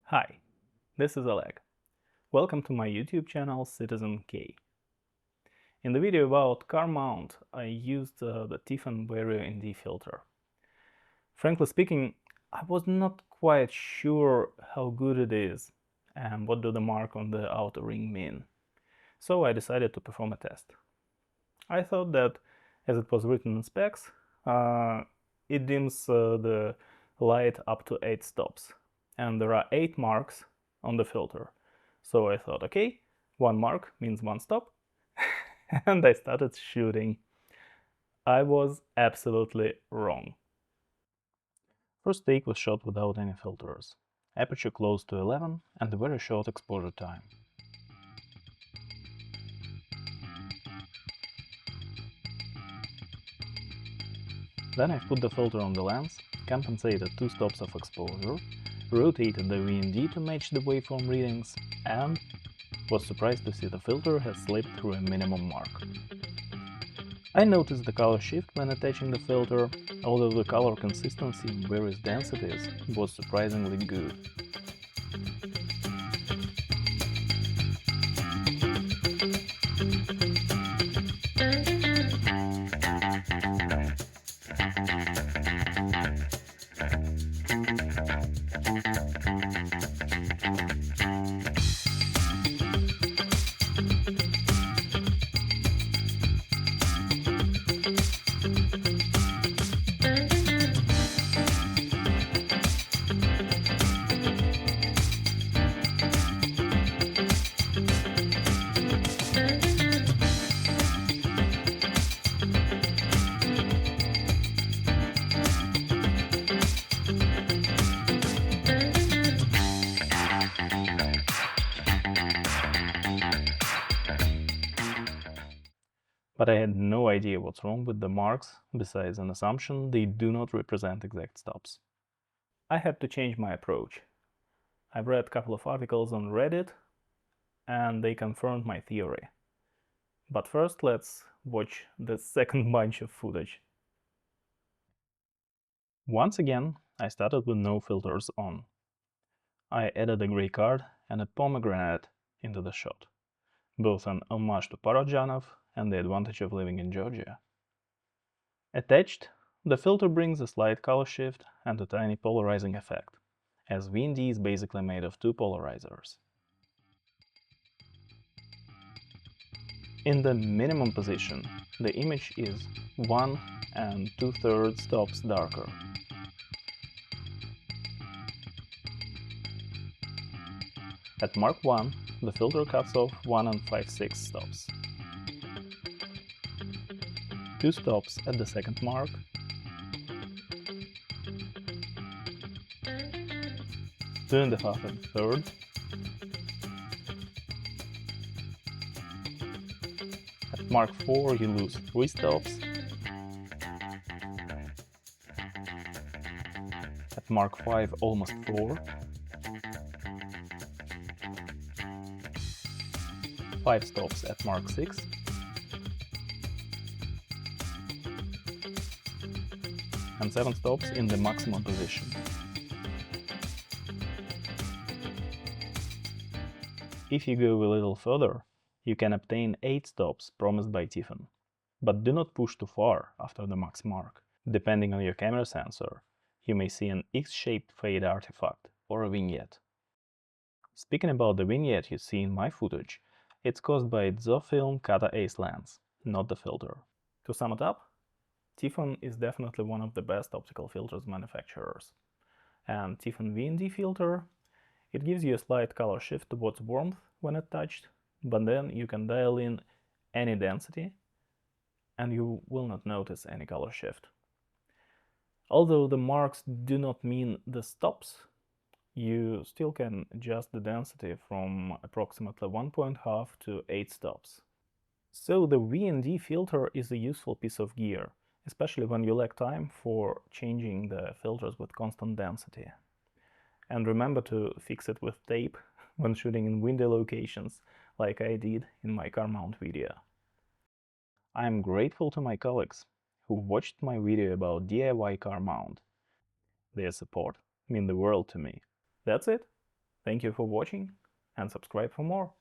Hi, this is Oleg. Welcome to my YouTube channel Citizen K. In the video about car mount, I used the Tiffen VND filter. Frankly speaking, I was not quite sure how good it is and what do the mark on the outer ring mean. So I decided to perform a test. I thought that, as it was written in specs, it dims the light up to 8 stops, and there are 8 marks on the filter. So I thought, okay, 1 mark means 1 stop, and I started shooting. I was absolutely wrong. First take was shot without any filters, aperture close to 11 and a very short exposure time. Then I put the filter on the lens, compensated 2 stops of exposure, rotated the VND to match the waveform readings, and was surprised to see the filter has slipped through a minimum mark. I noticed the color shift when attaching the filter, although the color consistency in various densities was surprisingly good. But I had no idea what's wrong with the marks, besides an assumption they do not represent exact stops. I had to change my approach. I've read a couple of articles on Reddit, and they confirmed my theory. But first let's watch the second bunch of footage. Once again, I started with no filters on. I added a grey card and a pomegranate into the shot, both an homage to Parajanov and the advantage of living in Georgia. Attached, the filter brings a slight color shift and a tiny polarizing effect, as VND is basically made of 2 polarizers. In the minimum position, the image is 1 2/3 stops darker. At mark 1, the filter cuts off 1 5/6 stops. 2 stops at the second mark, 2.5 at the third, at mark 4 you lose 3 stops, at mark 5 almost 4, 5 stops at mark 6, and 7 stops in the maximum position. If you go a little further, you can obtain 8 stops promised by Tiffen, but do not push too far after the max mark. Depending on your camera sensor, you may see an X-shaped fade artifact or a vignette. Speaking about the vignette you see in my footage, it's caused by DZOFilm Catta Ace lens, not the filter. To sum it up, Tiffen is definitely one of the best optical filters manufacturers. And Tiffen VND filter, it gives you a slight color shift towards warmth when attached, but then you can dial in any density and you will not notice any color shift. Although the marks do not mean the stops, you still can adjust the density from approximately 1.5 to 8 stops. So the VND filter is a useful piece of gear, especially when you lack time for changing the filters with constant density. And remember to fix it with tape when shooting in windy locations, like I did in my car mount video. I am grateful to my colleagues who watched my video about DIY car mount. Their support means the world to me. That's it. Thank you for watching and subscribe for more.